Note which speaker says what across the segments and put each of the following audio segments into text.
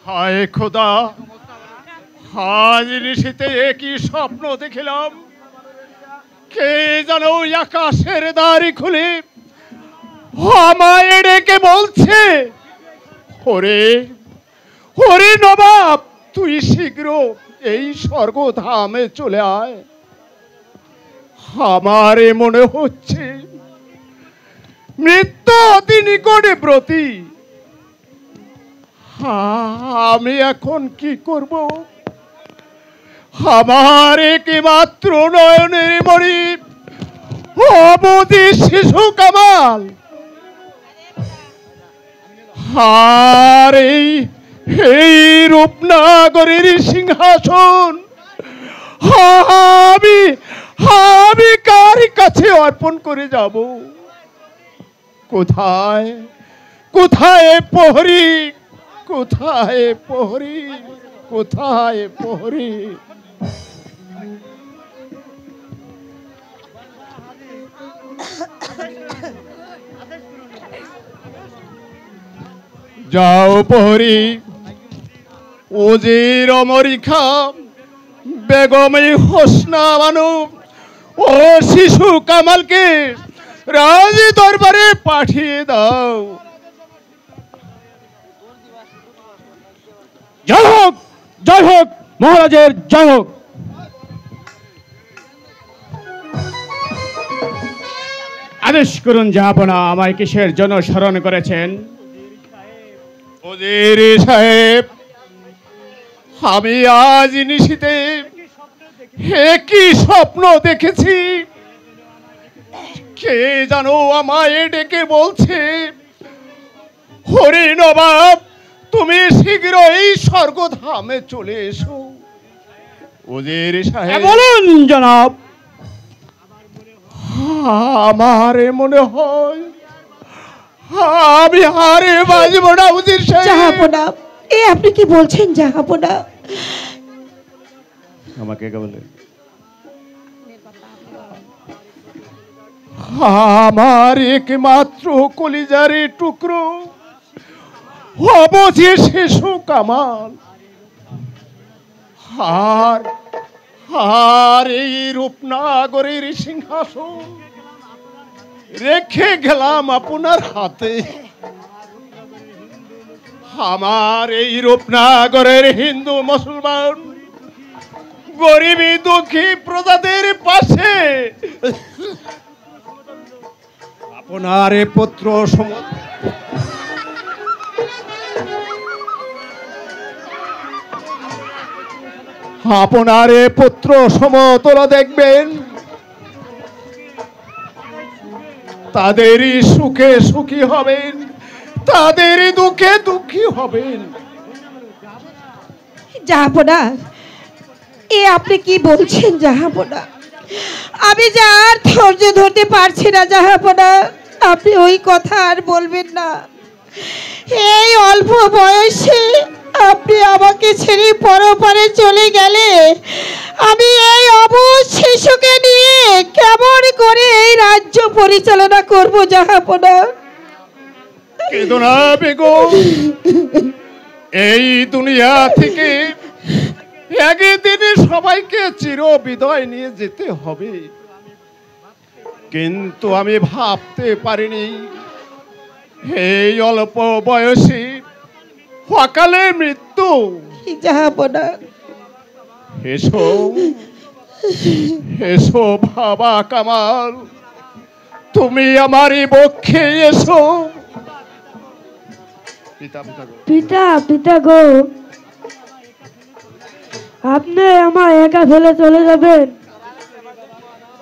Speaker 1: হায় খোদা, আজ নিশীতে একই স্বপ্ন দেখিলাম। কে যেন ওই আকাশের দ্বারি খুলে আমায় ডেকে বলছে, ওরে ওরে নবাব, তুই শীঘ্র এই স্বর্গধামে চলে আয়। আমারে মনে হচ্ছে মৃত্যু অতি নিকটে ব্রতী। আমি এখন কি করব? আমার একমাত্র নয়নের মণি অবধি শিশু কামাল, আর এই রূপনাগরের সিংহাসন আমি আমি কার কাছে অর্পণ করে যাব? কোথায় কোথায় প্রহরী, কোথায় প্রহরী, কোথায় প্রহরী? যাও প্রহরী, উজির অমরিখা বেগম হোসনা বানু ও শিশু কামালকে রাজ দরবারে পাঠিয়ে দাও।
Speaker 2: জয় হোক, জয় হোক, মহারাজের জয় হোক। আদেশ করুন জাহাপনা, আমায় কিসের জন্য স্মরণ করেছেন?
Speaker 1: ওজির সাহেব, আমি আজ নিশীতে একই স্বপ্ন দেখেছি। কে জানো আমায় ডেকে বলছে, হরি নবাব, তুমি শীঘ্র এই স্বর্গধামে চলে এসো। ওজির সাহেব
Speaker 2: বলুন জনাব।
Speaker 1: আমার মনে হয় আমি হারে বাজব না। উজির সাহেব,
Speaker 3: জাহাপনা, এ আপনি কি বলছেন জাহাপনা?
Speaker 1: আমাকে কে বলে? আমার একমাত্র কলিজারে টুকরো অবধি শিশু কামাল, আর আর এই রূপনাগরের সিংহাসন রেখে গেলাম আপনার হাতে। আমার এই রূপনাগরের হিন্দু মুসলমান গরিবী দুঃখী প্রজাদের পাশে আপনার পুত্র আপনার পুত্র সমতল দেখবেন, তাদেরই সুখে সুখী হবেন, তাদেরই দুঃখে দুঃখী হবেন।
Speaker 3: জাহাপনা, এ আপনি কি বলছেন জাহাপনা? আমি যে আর ধৈর্য ধরতে পারছি না জাহাপনা, আপনি ওই কথা আর বলবেন না। এই অল্প বয়সে আপনি আমাকে ছেড়ে পরপারে চলে গেলে আমি এই অবুঝ শিশুকে নিয়ে কেমন করে এই রাজ্য পরিচালনা করব জাহাপনা?
Speaker 1: কেঁদো না বেগম, এই দুনিয়া থেকে একদিন সবাইকে চির বিদায় নিয়ে যেতে হবে, কিন্তু আমি ভাবতে পারিনি এই অল্প বয়সী সকালে মৃত্যু।
Speaker 3: জাহাপনা,
Speaker 1: এসো এসো বাবা কামাল, তুমি আমারই বক্ষে এসো।
Speaker 4: পিতা পিতা গো, আপনি আমার একা ফেলে চলে যাবেন?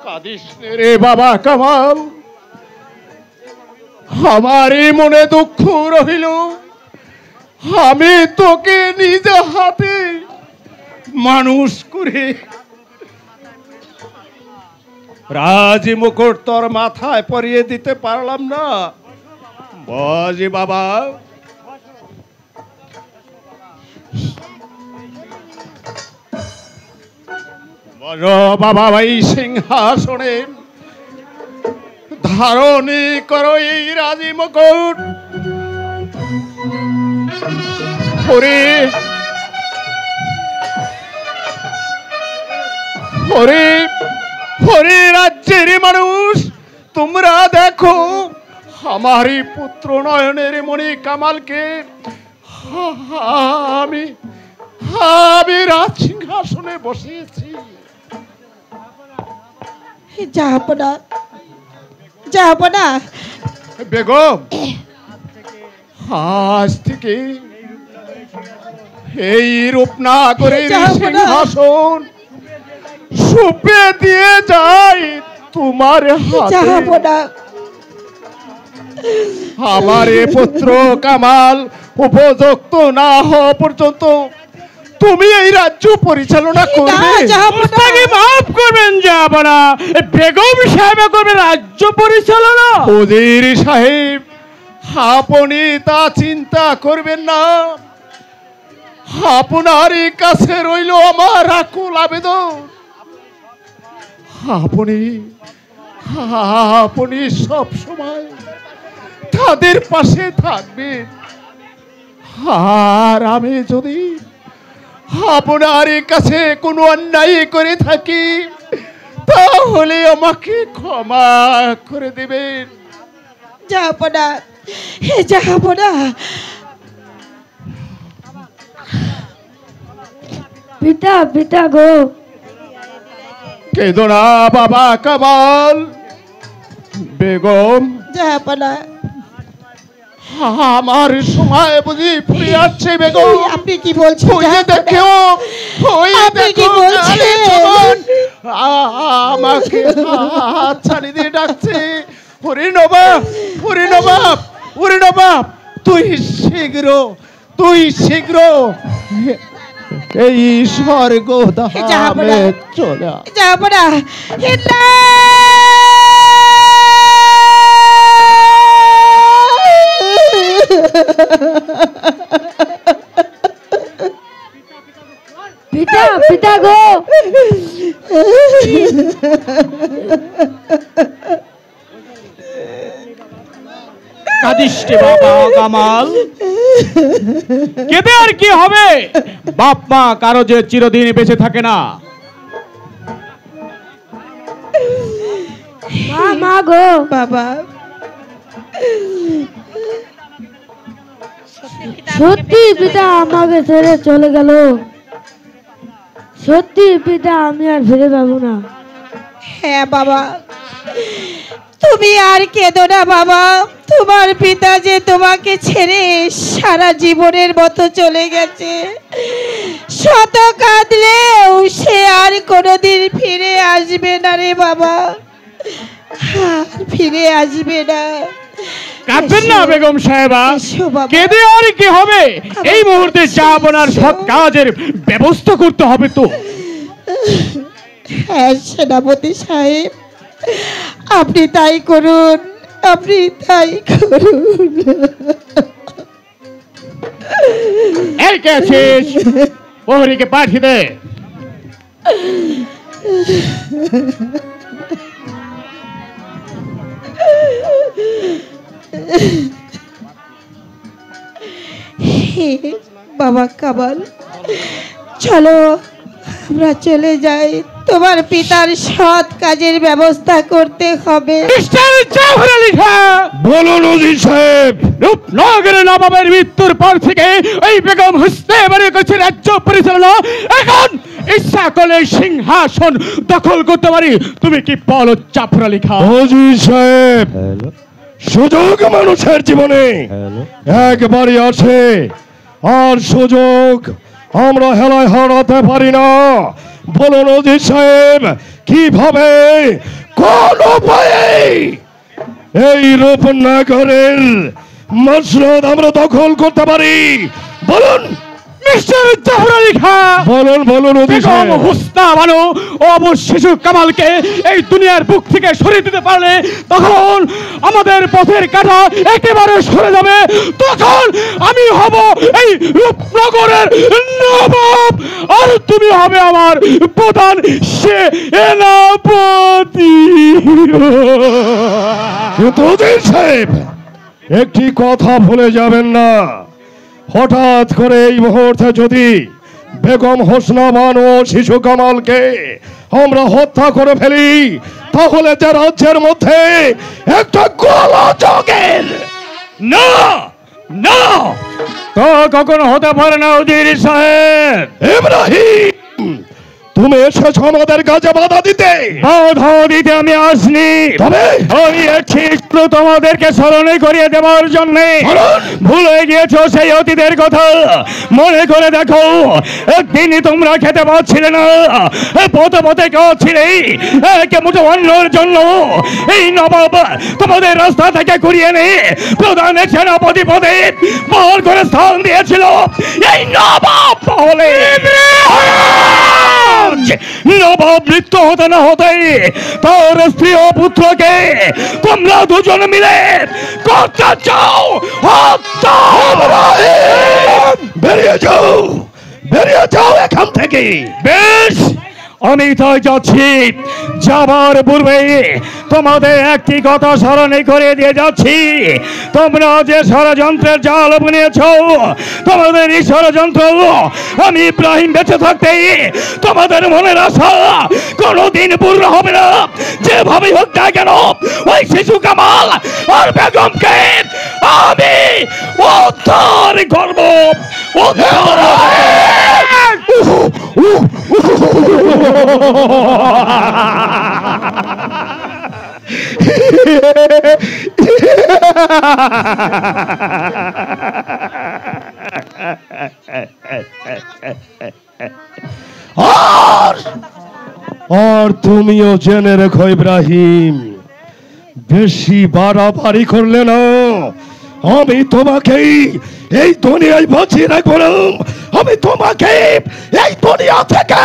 Speaker 1: কাঁদিস রে বাবা কামাল, আমারই মনে দুঃখ রহিল। আমি তোকে নিজে হাতে মানুষ করে রাজ মুকুট তোর মাথায় পরিয়ে দিতে পারলাম না। বাজি বাবা, বলো বাবা, এই সিংহাসনে ধারণী করো এই রাজি মুকুট। হরি হরি হরি রাজ্যের মানুষ, তোমরা দেখো আমারই পুত্র নয়নের মণি কামালকে আমি রাজ সিংহাসনে বসিয়েছি।
Speaker 3: জাহাপনা, জাহাপনা।
Speaker 1: বেগম, আজ থেকে এই রূপনাগরের সিংহাসন সুপে দিয়ে যাই তোমার হাতে।
Speaker 3: জাহাপনা,
Speaker 1: আমার এ পুত্র কামাল উপযুক্ত না হওয়া পর্যন্ত তুমি এই রাজ্য পরিচালনা করবে।
Speaker 2: মাফ করবেন জাহাপনা, বেগম সাহেব করবে রাজ্য পরিচালনা।
Speaker 1: উজির সাহেব, আপনি তা চিন্তা করবেন না। আপনার কাছে রইল আমার আকুল আবেদন, আপনি সব সময় তাদের পাশে থাকবেন। আর আমি যদি আপনার কাছে কোনো অন্যায় করে থাকি তাহলে আমাকে ক্ষমা করে দেবেন।
Speaker 3: জাহাপনা, জাহাপনা।
Speaker 4: পিতা, পিতা গো।
Speaker 1: কেঁদো না বাবা কামাল। বেগম,
Speaker 3: জাহাপনা,
Speaker 1: আমার সময় বুঝি ফুরে যাচ্ছে। বেগম,
Speaker 3: আপনি কি বলছেন?
Speaker 1: দেখো,
Speaker 3: আপনি কি বলছেন?
Speaker 1: আমাকে হাত ছাড়ি দিয়ে ডাকছে। হরি নবাব, হরি নবাব, হরি নবাব, তুই শীঘ্র এই স্বর্গ ধামে চলে আয়।
Speaker 3: জাহাপনা,
Speaker 4: পিতা, পিতা গো।
Speaker 2: কাঁদিস রে বাবা কামাল, কেঁদে আর কি হবে? বাপ মা কারো যে চিরদিন বেঁচে থাকে না।
Speaker 4: মা, মা গো।
Speaker 3: বাবা,
Speaker 4: সত্যি পিতা আমাকে ছেড়ে চলে গেল। সত্যি পিতা, আমি আর ফিরে পাবো না।
Speaker 3: হ্যাঁ বাবা, তুমি আর কেঁদো না বাবা। তোমার পিতা যে তোমাকে ছেড়ে সারা জীবনের মতো চলে গেছে, শত কাঁদলেও সে আর কোনোদিন ফিরে আসবে না রে বাবা, আর ফিরে আসবে না।
Speaker 2: কাঁদবেন না বেগম সাহেবা, কেঁদে আর কি হবে? এই মুহূর্তে জাহাপনার সৎ কাজের ব্যবস্থা করতে হবে তো।
Speaker 3: হ্যাঁ সেনাপতি সাহেব, আপনি তাই করুন, আপনি তাই করুন।
Speaker 2: এই কে আছিস? প্রহরীকে পাঠিয়ে দে।
Speaker 3: বাবা কামাল, চলো আমরা চলে যাই। তোমার পিতার সৎ কাজের ব্যবস্থা করতে হবে।
Speaker 1: বলুন ওজির সাহেব।
Speaker 2: রূপনগরের নবাবের মৃত্যুর পর থেকে এই বেগম হুসনে বাড়ি করছে রাজ্য পরিচালনা। এখন ইচ্ছা করলে সিংহাসন দখল করতে পারি। তুমি কি বলো জাফর-আলী খান?
Speaker 1: ওজির সাহেব, সুযোগ মানুষের জীবনে একবারই আসে, আর সুযোগ আমরা হেলায় হারাতে পারি না। বলুন ওজির সাহেব, কিভাবে কোন উপায়ে এই রূপনগরের মসনদ আমরা দখল করতে পারি? বলুন
Speaker 2: মিস্টার জাফর-আলী খান,
Speaker 1: বলুন বলুন ওজির
Speaker 2: বেগম
Speaker 1: সাহেব।
Speaker 2: হুসনা বানু ও অবশ শিশু কামালকে এই দুনিয়ার বুক থেকে সরিয়ে দিতে পারলে তখন আমাদের পথের কাঁটা একেবারে সরে যাবে। তখন আমি হব এই রূপনগরের নবাব, আর তুমি হবে আমার প্রধান সেনাপতি।
Speaker 1: কিন্তু উজির সাহেব, একটি কথা ভুলে যাবেন না, হঠাৎ করে এই মুহূর্তে যদি বেগম হোসনা বানু শিশু কামালকে আমরা হত্যা করে ফেলি, তাহলে যে রাজ্যের মধ্যে একটা গোলযোগের
Speaker 2: না না, তা কখনো হতে পারে না উজির সাহেব।
Speaker 1: ইব্রাহিম, তুমি এসেছো আমাদের কাজে বাধা দিতে।
Speaker 2: বাধা দিতে আমি আসনি,
Speaker 1: তবে
Speaker 2: আমি এসেছি তোমাদেরকে স্মরণে করিয়ে দেওয়ার জন্য। ভুলে গিয়েছো সেই অতীতের কথা, মনে করে দেখো। একদিন তোমরা খেতে পাচ্ছিলে না, পথে পথে খাচ্ছিলে মুঠো অন্যর জন্য। এই নবাব তোমাদের রাস্তা থেকে ঘুরিয়ে এনে প্রধান সেনাপতি পদে বহল করে স্থান দিয়েছিল। এই নবাব বলে নবাব মৃত্যু হতে না হতে তার স্ত্রী ও পুত্রকে তোমরা দুজন মিলে করতে চাও হত্যা।
Speaker 1: বেরিয়ে যাও, বেরিয়ে যাও এখান থেকে।
Speaker 2: বেশ, আমি তাই যাচ্ছি। যাবার পূর্বে তোমাদের একটি কথা স্মরণে করে দিয়ে যাচ্ছি। তোমরা যে ষড়যন্ত্রের জাল বুনেছ, তোমাদের এই ষড়যন্ত্র আমি ইব্রাহিম বেঁচে থাকতে তোমাদের মনের আশা কোনোদিন পূর্ণ হবে না। যেভাবে হোক না কেন ওই শিশু কামাল আর বেগমকে আমি উদ্ধার করব।
Speaker 1: আর তুমিও জেনে রেখো ইব্রাহিম, বেশি বাড়াবাড়ি করলে না আমি তোমাকে এই দুনিয়ায় বাঁচিয়ে রাখবো না। আমি তোমাকে এই দুনিয়া থেকে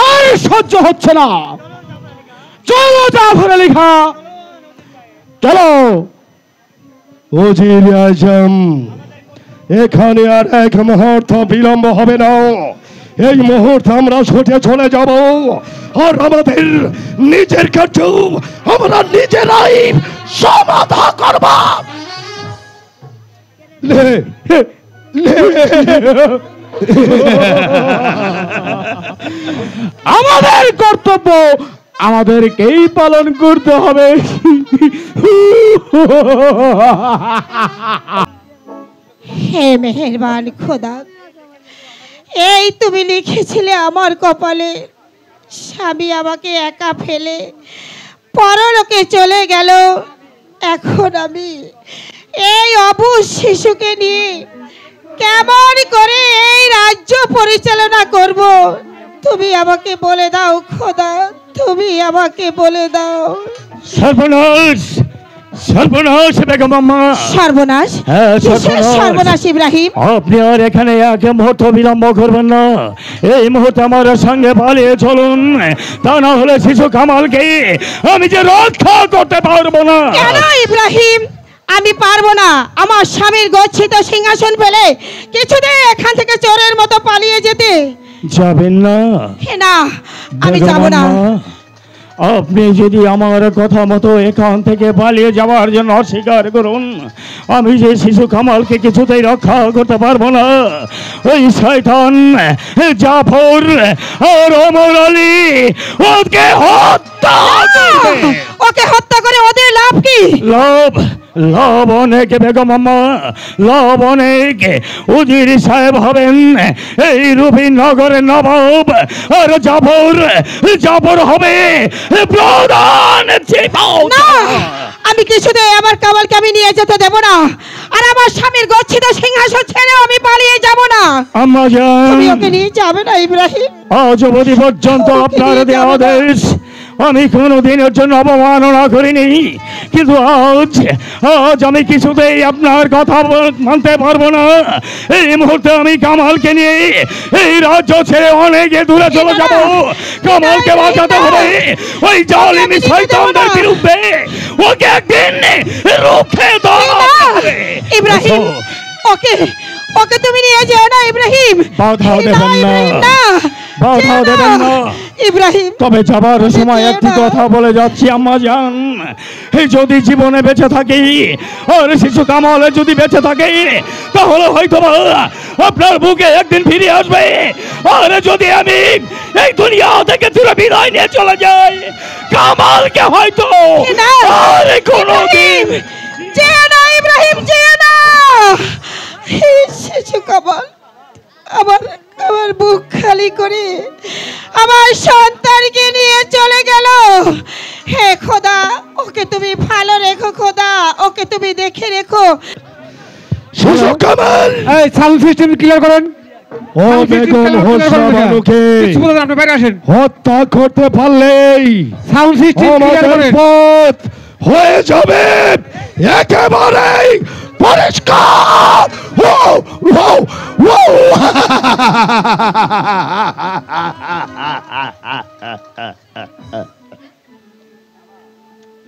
Speaker 2: আর সহ্য হচ্ছে না। চলো জাফর আলী খাঁ, চলো।
Speaker 1: উজির আজম, এখানে আর এক মুহূর্ত বিলম্ব হবে না। এই মুহূর্তে আমরা ছুটে চলে যাব, আর আমাদের নিজের কার্য আমরা নিজেরাই সমাধা করব।
Speaker 2: আমাদের কর্তব্য আমাদেরকেই পালন করতে হবে।
Speaker 3: হে মেহেরবান খোদা, এই তুমি লিখেছিলে আমার কপালে, স্বামী আমাকে একা ফেলে পরলোকে চলে গেল। এখন আমি এই অবুঝ শিশুকে নিয়ে কেমন করে এই রাজ্য পরিচালনা করব? তুমি আমাকে বলে দাও খোদা, তুমি আমাকে বলে দাও।
Speaker 2: সর্বনাশ, সর্বনাশ বেগম আম্মা।
Speaker 3: সর্বনাশ?
Speaker 2: হ্যাঁ,
Speaker 3: কিসের সর্বনাশ ইব্রাহিম?
Speaker 2: আপনি আর এখানে এক মুহূর্ত বিলম্ব করবেন না। এই মুহূর্তে আমার সঙ্গে পালিয়ে চলুন, তা না হলে শিশু কামালকে আমি যে রক্ষা করতে পারবো না।
Speaker 3: কেন ইব্রাহিম? আমি পারবো না। আমার স্বামীর গচ্ছিত সিংহাসন পেলে কিছুতেই এখান থেকে চোরের মতো পালিয়ে যেতে।
Speaker 2: যাবেন না?
Speaker 3: না, আমি যাব না।
Speaker 2: আপনি যদি আমার কথা মতো এখান থেকে পালিয়ে যাওয়ার জন্য অস্বীকার করুন, আমি যে শিশু কামালকে কিছুতেই রক্ষা করতে পারবো না। ওই শয়তান জাফর আর ওমর আলী ওকে হত্যা করবে।
Speaker 3: ওকে হত্যা করে ওদের লাভ কি?
Speaker 2: লাভ, লাভ অনেক বেগম আম্মা, লাভ অনেক। উজির সাহেব হবেন এই রুবি নগরের নবাব, আর জাফর, জাফর হবে প্রধান।
Speaker 3: না, আমি কিছুতেই আমার কামালকে আমি নিয়ে যেতে দেব না, আর আমার স্বামীর গচ্ছিত সিংহাসন ছেড়েও আমি পালিয়ে যাব না।
Speaker 2: আম্মা জান,
Speaker 3: তুমি ওকে নিয়ে যাবে না ইব্রাহিম?
Speaker 2: আজ অবধি পর্যন্ত আপনার দেওয়া আদেশ আমি কোনোদিনের জন্য অবমাননা করিনি, কিন্তু আজ আজ আমি কিছুতেই আপনার কথা মানতে পারবো না। এই মুহূর্তে আমি কামালকে নিয়ে এই রাজ্য ছেড়ে অনেক দূরে চলে যাব। কামালকে বাঁচাতে হবে ওই জালিমি শয়তানদের বিরুদ্ধে। ওকে একদিন রুখে দাঁড়াতে হবে।
Speaker 3: ইব্রাহিম, ওকে ওকে তুমি নিয়ে যেও না ইব্রাহিম।
Speaker 2: বাধা দেবেন না। বাধা দেবেন না
Speaker 3: ইব্রাহিম।
Speaker 2: তবে যাবার সময় একটি কথা বলে যাচ্ছি আম্মা জান, এই যদি জীবনে বেঁচে থাকি আর শিশু কামাল যদি বেঁচে থাকে তাহলে হয়তো আপনার বুকে একদিন ফিরে আসবে। আর যদি আমি এই দুনিয়া থেকে চির বিদায় নিয়ে চলে যাই, কামালকে হয়তো আর কোনোদিন
Speaker 3: যেও না ইব্রাহিম, যেও না। শিশু কামাল আমার আমার বুক খালি করে আমার সন্তানকে নিয়ে চলে গেল। হে খোদা, ওকে তুমি ভালো রেখো খোদা, ওকে তুমি দেখে রেখো।
Speaker 1: শিশু কামাল,
Speaker 2: এই সাউন্ড সিস্টেম ক্লিয়ার করেন।
Speaker 1: ও বেগম হোসনা বানুকে
Speaker 2: আপনি বাইরে আসেন।
Speaker 1: হত্যা করতে পারলেই
Speaker 2: সাউন্ড সিস্টেম ক্লিয়ার
Speaker 1: আমাদের
Speaker 2: করেন।
Speaker 1: পথ হয়ে যাবে একেবারেই পরিষ্কার। Wow wow wow.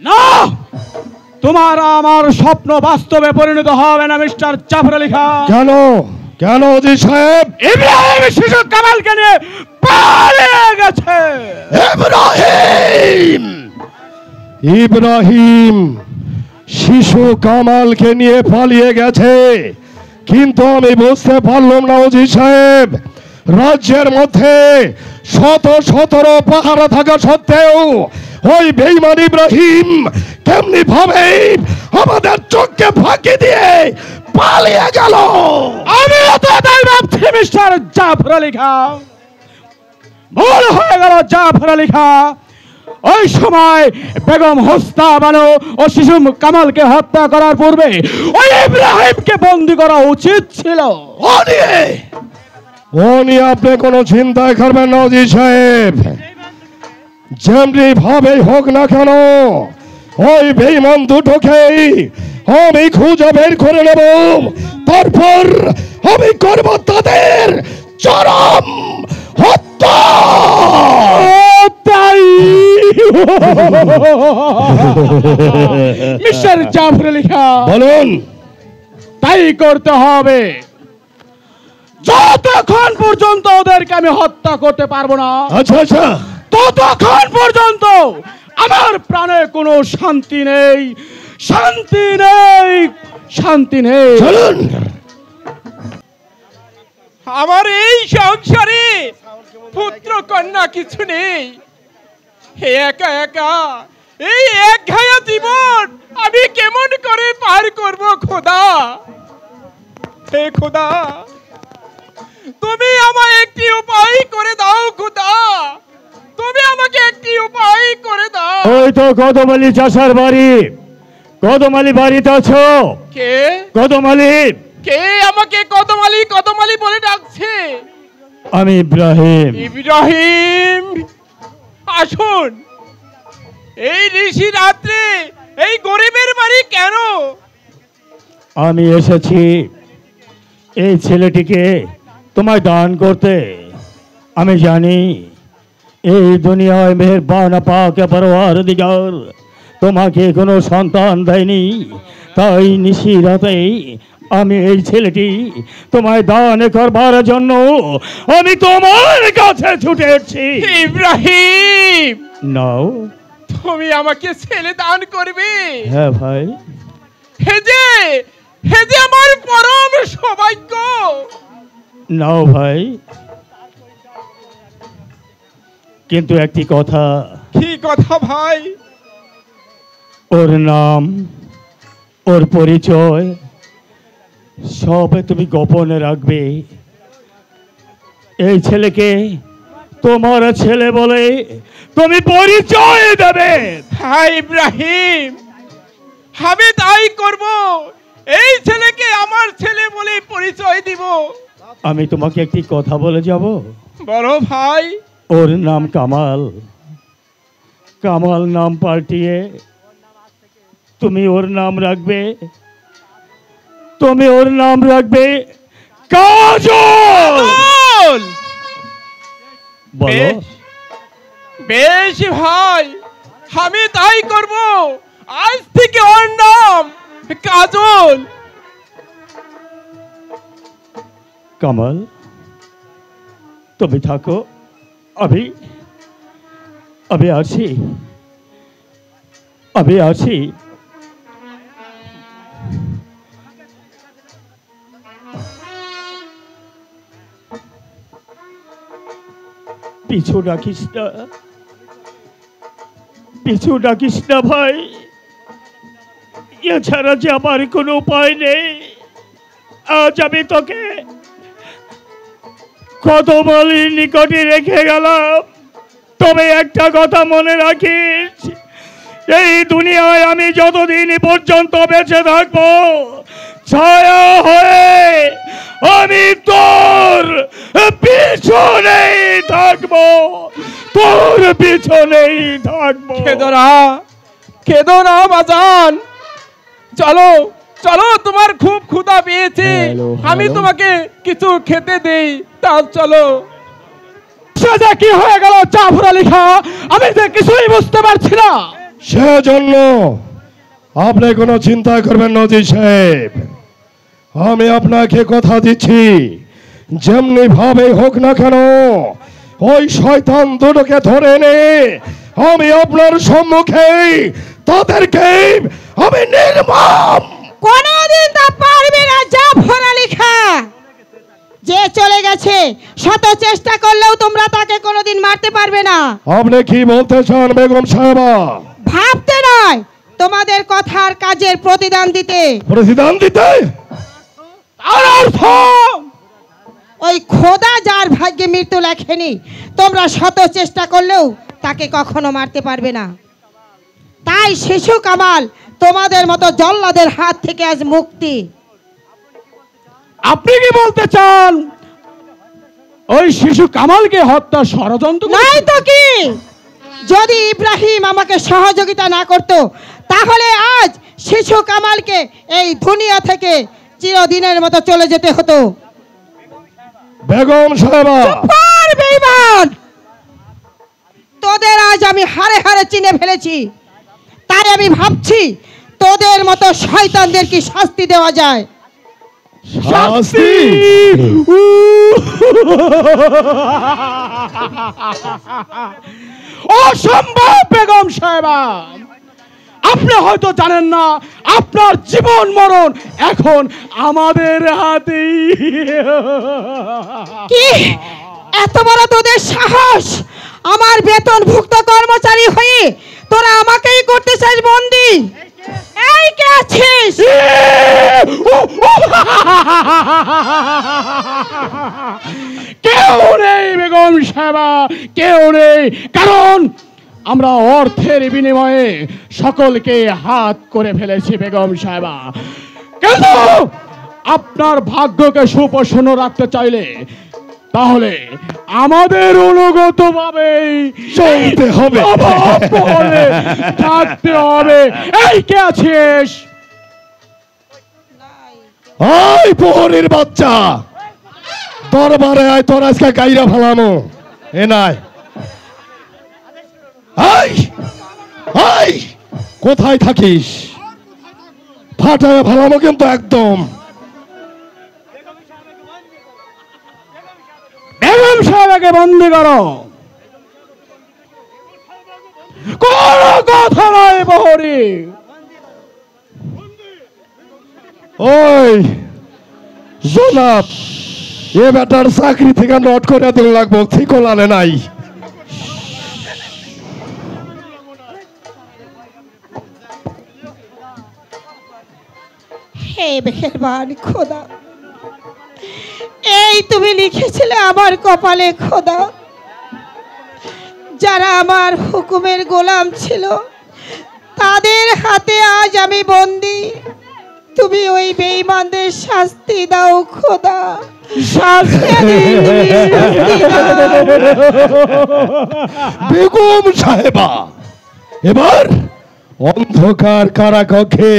Speaker 2: না, তোমার আমার স্বপ্ন বাস্তবে পরিণত হবে না মিস্টার জাফর আলী খান।
Speaker 1: কেন কেন জি সাহেব?
Speaker 2: ইব্রাহিম শিশু কামালকে নিয়ে পালিয়ে গেছে।
Speaker 1: ইব্রাহিম ইব্রাহিম শিশু কামালকে নিয়ে পালিয়ে গেছে, কিন্তু আমি বুঝতে পারলাম না ওজি সাহেব, রাজ্যের মধ্যে শত সতেরো পাহারা থাকা সত্ত্বেও ওই বেঈমান ইব্রাহিম কেমনি ভাবে আমাদের চোখকে ফাঁকি দিয়ে পালিয়ে গেল।
Speaker 2: আমি তো তাই ভাবছি মিস্টার জাফর আলী খান। ভুল হয়ে গেল জাফর আলী খান। ওই সময় বেগম হোসনা বানু ও শিশু কামালকে হত্যা করার পূর্বে ওই ইব্রাহিমকে বন্দী করা উচিত ছিল।
Speaker 1: ও নিয়ে আপনি কোনো চিন্তাই করবেন না জি সাহেব, যেমনি ভাবে হোক না কেন ওই বেঈমান দুটোকেই আমি খুঁজে বের করে নেব, তারপর আমি করব তাদের চরম হত্যা।
Speaker 2: তাই মিস্টার জাফর আলী খান,
Speaker 1: বলুন।
Speaker 2: তাই করতে হবে। যতক্ষণ পর্যন্ত ওদেরকে আমি হত্যা করতে পারবো না,
Speaker 1: আচ্ছা আচ্ছা,
Speaker 2: ততক্ষণ পর্যন্ত আমার প্রাণে কোনো শান্তি নেই, শান্তি নেই, শান্তি নেই।
Speaker 1: চলুন।
Speaker 5: আমার এই সংসারে পুত্র কন্যা কিছু নেই, একা একা এই একঘেয়া জীবন আমি কেমন করে পার করব খোদা। হে খোদা, তুমি আমায় একটি উপায় করে দাও খোদা, তুমি আমাকে একটি উপায় করে দাও।
Speaker 2: ওই তো কদম আলী চাষার বাড়ি, কদম আলী বাড়িতে আছো?
Speaker 5: কে
Speaker 2: কদম আলী?
Speaker 5: কে আমাকে কদমালি কদমালি বলে ডাকছে?
Speaker 2: আমি ইব্রাহিম।
Speaker 5: ইব্রাহিম, আসুন। এই ঋষি রাত্রে এই গরিবের বাড়ি কেন?
Speaker 2: আমি এসেছি এই ছেলেটিকে তোমায় দান করতে। আমি জানি এই দুনিয়ায় মেহেরবান পাক পরওয়ার দিগার তোমাকে কোনো সন্তান দেয়নি, তাই নিশি রাতেই আমি এই ছেলেটি তোমায় দান করবার জন্য আমি তোমার কাছে ছুটে এসেছি।
Speaker 5: ইব্রাহিম,
Speaker 2: নাও।
Speaker 5: তুমি আমাকে ছেলে দান করবে?
Speaker 2: হ্যাঁ ভাই।
Speaker 5: হে যে আমার পরম সৌভাগ্য।
Speaker 2: নাও ভাই, কিন্তু একটি কথা।
Speaker 5: কি কথা ভাই?
Speaker 2: ওর নাম, ওর পরিচয় সব তুমি গোপনে রাখবে। এই ছেলেকে তোমার ছেলে বলে তুমি পরিচয় দেবে।
Speaker 5: হ্যাঁ ইব্রাহিম, আমি তাই করব। এই ছেলেকে আমার ছেলে বলে পরিচয় দিব।
Speaker 2: আমি তোমাকে একটি কথা বলে যাব।
Speaker 5: বড় ভাই,
Speaker 2: ওর নাম কামাল। কামাল নাম পাল্টিয়ে তুমি ওর নাম রাখবে, তুমি ওর নাম রাখবে কাজল। বলো।
Speaker 5: বেশ ভাই, আমি তাই করব। আজ থেকে ওর নাম কাজল।
Speaker 2: কামাল, তুমি থাকো, আমি আছি, আমি আছি। পিছু ডাকিস না, পিছু ডাকিস না ভাই, এছাড়া যে আমার কোনো উপায় নেই। আজ আমি তোকে কদমালির নিকটে রেখে গেলাম, তবে একটা কথা মনে রাখিস, এই দুনিয়ায় আমি যতদিন পর্যন্ত বেঁচে থাকবো ছায়া হয়ে আমি তোর পিছনেই থাকবো, তোর পিছনেই থাকবো।
Speaker 5: কেঁদো না বাজান, চলো চলো, তোমার খুব ক্ষুধা পেয়েছে, আমি তোমাকে কিছু খেতে দেই, তাও চলো।
Speaker 2: সেটা কি হয়ে গেল জাফর আলী খাঁ, আমি যে কিছুই বুঝতে পারছি না।
Speaker 1: সেজন্য আপনি কোনো চিন্তা করবেন না জি সাহেব, আমি আপনাকে কথা দিচ্ছি, যেমনি ভাবে হোক না কেন ওই শয়তান দুটোকে ধরে এনে আমি আপনার সম্মুখে তাদেরকে আমি নির্মম।
Speaker 3: কোনদিন তা পারবে না জাফর আলী খাঁ, যে চলে গেছে শত চেষ্টা করলেও তোমরা তাকে কোনোদিন মারতে পারবে না।
Speaker 1: আপনি কি বলতে চান বেগম সাহেবা?
Speaker 3: ভাবতে নয়, তোমাদের কথার কাজের প্রতিদান দিতে।
Speaker 1: প্রতিদান দিতে?
Speaker 3: আর অর্থ ওই খোদা যার ভাগ্যে মৃত্যু লেখেনি, তোমরা শত চেষ্টা করলেও তাকে কখনো মারতে পারবে না। তাই শিশু কামাল তোমাদের মতো জল্লাদের হাত থেকে আজ মুক্তি।
Speaker 2: আপনি কি বলতে চান ওই শিশু কামালকে হত্যা ষড়যন্ত্র?
Speaker 3: নাই তো কি, যদি ইব্রাহিম আমাকে সহযোগিতা না করত তাহলে আজ শিশু কামালকে এই দুনিয়া থেকে চিরদিনের মতো চলে যেতে হতো।
Speaker 1: বেগম সাহেবা,
Speaker 3: চুপ বেঈমান, তোদের আজ আমি হারে হারে চিনে ফেলেছি, তাই আমি ভাবছি তোদের মতো শয়তানদের কি শাস্তি দেওয়া যায়।
Speaker 1: শাস্তি?
Speaker 2: অসম্ভব বেগম সাহেবা, আপনি হয়তো জানেন না আপনার জীবন মরণ এখন আমাদের হাতেই।
Speaker 3: কি এত বড় তোদের সাহস, আমার বেতনভুক্ত কর্মচারী হয়ে তোরা আমাকেই করতে চাস বন্দি? এই কে আছিস?
Speaker 2: কেউ নেই বেগম সাহেবা, কেউ নেই, কারণ আমরা অর্থের বিনিময়ে সকলকে হাত করে ফেলেছি বেগম সাহেবা। কিন্তু আপনার ভাগ্যকে সুপ্রসন্ন রাখতে চাইলে তাহলে আমাদের অনুগত ভাবে
Speaker 1: চলতে হবে,
Speaker 2: থাকতে হবে। এই কে আছিস?
Speaker 1: ওই প্রহরীর বাচ্চা, দরবারে আয়, তোর আজকে গাইরা ফেলানো। এ নাই, কোথায় থাকিস? ফাটায় ফেলানো কিন্তু একদম।
Speaker 2: বেগম সাহেবকে বন্দি করো, কোন কথা নয় প্রহরী।
Speaker 1: ওই জনাব, এ বেটার চাকরি থেকে নট করে দিন লাগবো, ঠিক লালে নাই।
Speaker 3: হে মেহেরবান খোদা, এই তুমি লিখেছিলে আমার কপালে খোদা, যারা আমার হুকুমের গোলাম ছিল তাদের হাতে আজ আমি বন্দি। তুমি ওই বেঈমানদের শাস্তি দাও খোদা, শাস্তি দাও।
Speaker 1: বেগম সাহেবা, এবার অন্ধকার কারাকক্ষে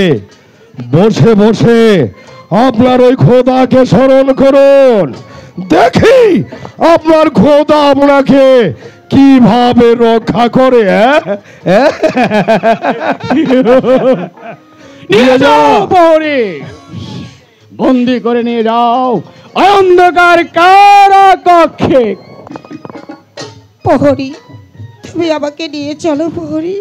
Speaker 1: বসে বসে আপনার ওই খোদাকে স্মরণ করুন, দেখি আপনার খোদা আপনাকে কিভাবে রক্ষা করে।
Speaker 2: নিয়ে যাও প্রহরী, বন্দি করে নিয়ে যাও অন্ধকার কারাকক্ষে।
Speaker 3: প্রহরী, তুমি আমাকে নিয়ে চলো প্রহরী।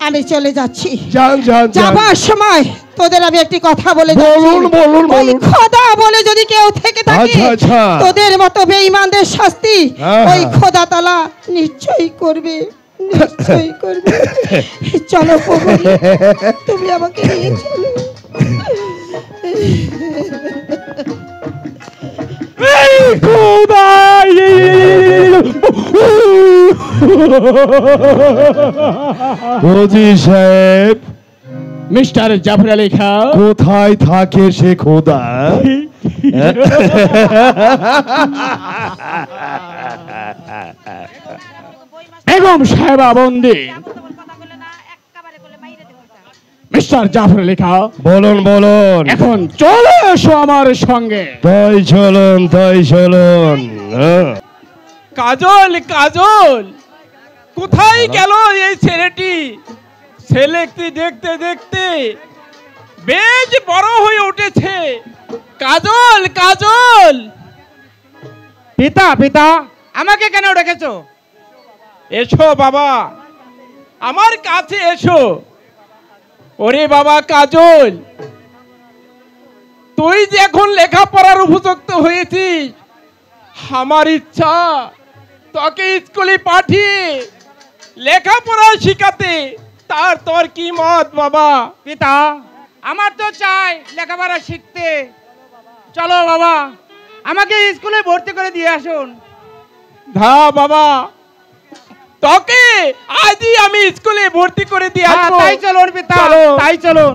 Speaker 3: আমি চলে যাচ্ছি।
Speaker 1: যান যান যান।
Speaker 3: যাবার সময় তোদের আমি একটি কথা বলে
Speaker 1: বলুন, বলুন,
Speaker 3: ওই
Speaker 1: বলুন।
Speaker 3: খোদা বলে যদি কেউ থেকে থাকে,
Speaker 1: আচ্ছা, আচ্ছা।
Speaker 3: তোদের মতো বেঈমানদের শাস্তি
Speaker 1: হ্যাঁ,
Speaker 3: ওই
Speaker 1: হ্যাঁ।
Speaker 3: খোদা তাআলা নিশ্চয়ই করবে, নিশ্চয়ই করবে। চলো প্রহরী, তুমি আমাকে নিয়ে চলো।
Speaker 2: এই খোদা!
Speaker 1: ওজি সাহেব,
Speaker 2: মিস্টার জাফর আলী খাঁ,
Speaker 1: কোথায় থাকে সে খোদা?
Speaker 2: বেগম সাহেবা বন্দি। মিস্টার জাফর আলী খাঁ,
Speaker 1: বলুন বলুন।
Speaker 2: এখন চলে এসো আমার সঙ্গে।
Speaker 1: তাই চলুন, তাই চলুন।
Speaker 5: কাজল, কাজল, কোথায় গেল এই ছেলেটি? ছেলেটি দেখতে দেখতে বেশ বড় হয়ে উঠেছে। কাজল, কাজল।
Speaker 6: পিতা পিতা, আমাকে কেন ডেকেছো?
Speaker 5: এসো বাবা, আমার কাছে এসো। ওরে বাবা কাজল, তুই যে এখন লেখাপড়ার উপযুক্ত হয়েছিস, আমার ইচ্ছা তোকে স্কুলে পাঠিয়ে লেখাপড়া শিখাতে। তোর কি মত বাবা?
Speaker 6: পিতা, আমার তো চাই লেখাপড়া শিখতে। চলো বাবা, আমাকে স্কুলে ভর্তি করে দিয়ে আসুন।
Speaker 5: ধা বাবা, তোকে আজই আমি স্কুলে ভর্তি করে দিয়ে আসবো।
Speaker 6: তাই চলুন পিতা,
Speaker 5: চলো।
Speaker 6: তাই চলুন।